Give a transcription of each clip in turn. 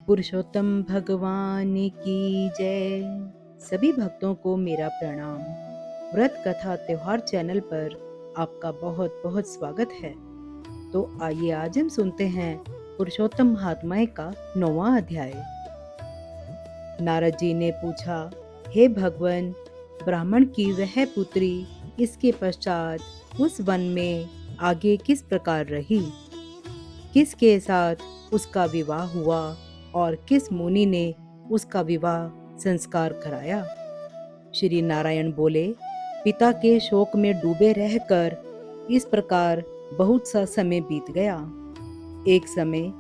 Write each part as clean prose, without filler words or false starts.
पुरुषोत्तम भगवान की जय। सभी भक्तों को मेरा प्रणाम। व्रत कथा त्योहार चैनल पर आपका बहुत बहुत स्वागत है। तो आइए आज हम सुनते हैं पुरुषोत्तम महात्म्य का 9वां अध्याय। नारद जी ने पूछा, हे भगवान, ब्राह्मण की वह पुत्री इसके पश्चात उस वन में आगे किस प्रकार रही, किसके साथ उसका विवाह हुआ और किस मुनि ने उसका विवाह संस्कार कराया। श्री नारायण बोले, पिता के शोक में डूबे रहकर इस प्रकार बहुत सा समय बीत गया। एक समय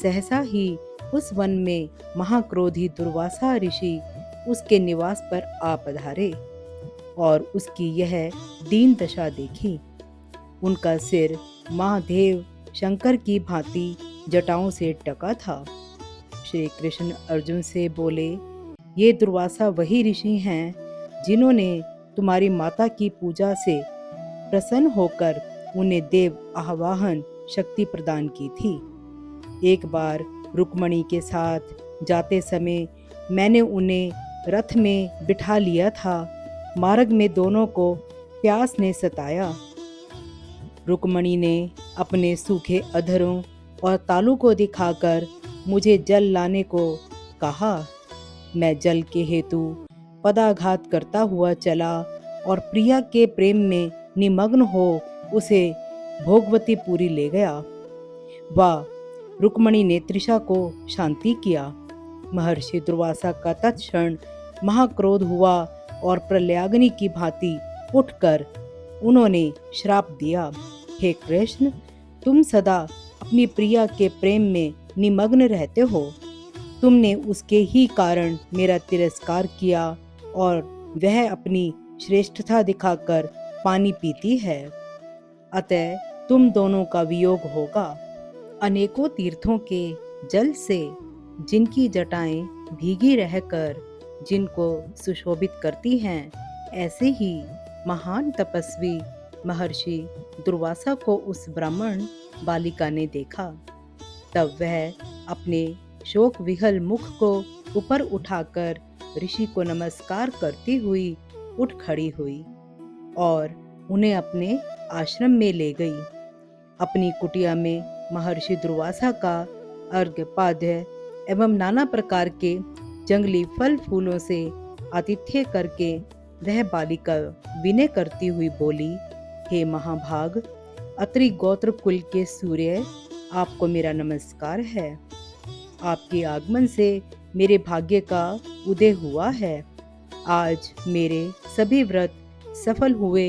सहसा ही उस वन में महाक्रोधी दुर्वासा ऋषि उसके निवास पर आ पधारे और उसकी यह दीन दशा देखी। उनका सिर महादेव शंकर की भांति जटाओं से ढका था। श्री कृष्ण अर्जुन से बोले, ये दुर्वासा वही ऋषि हैं जिन्होंने तुम्हारी माता की पूजा से प्रसन्न होकर उन्हें देव आवाहन शक्ति प्रदान की थी। एक बार रुक्मणी के साथ जाते समय मैंने उन्हें रथ में बिठा लिया था। मार्ग में दोनों को प्यास ने सताया। रुक्मणी ने अपने सूखे अधरों और तालू को दिखाकर मुझे जल लाने को कहा। मैं जल के हेतु पदाघात करता हुआ चला और प्रिया के प्रेम में निमग्न हो उसे भोगवतीपुरी ले गया। वह रुक्मणी ने तृषा को शांति किया। महर्षि दुर्वासा का तत्क्षण महाक्रोध हुआ और प्रलयाग्नि की भांति उठकर उन्होंने श्राप दिया, हे कृष्ण, तुम सदा अपनी प्रिया के प्रेम में निमग्न रहते हो। तुमने उसके ही कारण मेरा तिरस्कार किया और वह अपनी श्रेष्ठता दिखाकर पानी पीती है। अतः तुम दोनों का वियोग होगा। अनेकों तीर्थों के जल से जिनकी जटाएं भीगी रहकर जिनको सुशोभित करती हैं, ऐसे ही महान तपस्वी महर्षि दुर्वासा को उस ब्राह्मण बालिका ने देखा। तब वह अपने शोक विहल मुख को ऊपर उठाकर ऋषि को नमस्कार करती हुई उठ खड़ी हुई और उन्हें अपने आश्रम में ले गई। अपनी कुटिया में महर्षि दुर्वासा का अर्घ्य पाद्य एवं नाना प्रकार के जंगली फल फूलों से आतिथ्य करके वह बालिका विनय करती हुई बोली, हे महाभाग, अत्रि गोत्र कुल के सूर्य, आपको मेरा नमस्कार है। आपके आगमन से मेरे भाग्य का उदय हुआ है। आज मेरे सभी व्रत सफल हुए,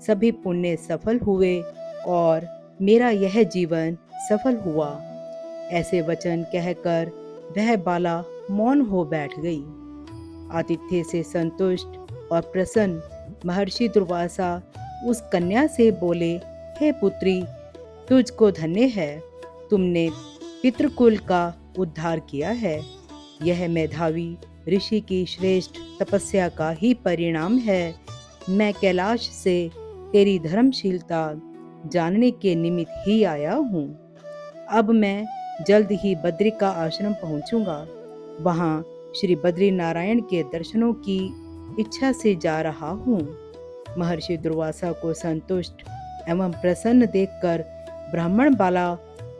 सभी पुण्य सफल हुए और मेरा यह जीवन सफल हुआ। ऐसे वचन कहकर वह बाला मौन हो बैठ गई। आतिथ्य से संतुष्ट और प्रसन्न महर्षि दुर्वासा उस कन्या से बोले, हे पुत्री, तुझको धन्य है। तुमने पितृकुल का उद्धार किया है। यह मेधावी ऋषि की श्रेष्ठ तपस्या का ही परिणाम है। मैं कैलाश से तेरी धर्मशीलता जानने के निमित्त ही आया हूँ। अब मैं जल्द ही बद्री का आश्रम पहुँचूंगा। वहाँ श्री बद्री नारायण के दर्शनों की इच्छा से जा रहा हूँ। महर्षि दुर्वासा को संतुष्ट एवं प्रसन्न देखकर ब्राह्मण बाला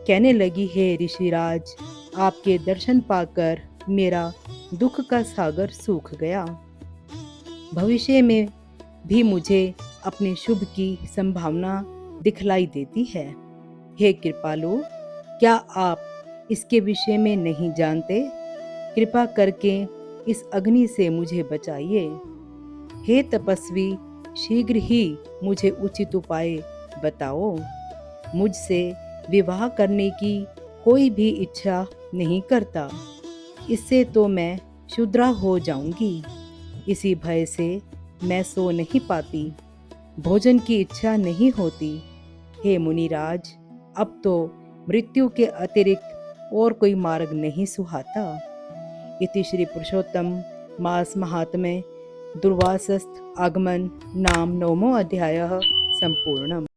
कहने लगी, हे ऋषिराज, आपके दर्शन पाकर मेरा दुख का सागर सूख गया। भविष्य में भी मुझे अपने शुभ की संभावना दिखलाई देती है। हे कृपालु, क्या आप इसके विषय में नहीं जानते? कृपा करके इस अग्नि से मुझे बचाइए। हे तपस्वी, शीघ्र ही मुझे उचित उपाय बताओ। मुझसे विवाह करने की कोई भी इच्छा नहीं करता। इससे तो मैं शूद्रा हो जाऊंगी। इसी भय से मैं सो नहीं पाती। भोजन की इच्छा नहीं होती। हे मुनिराज, अब तो मृत्यु के अतिरिक्त और कोई मार्ग नहीं सुहाता। इति श्री पुरुषोत्तम मास महात्म्य दुर्वासस्थ आगमन नाम 9वां अध्यायः संपूर्णम्।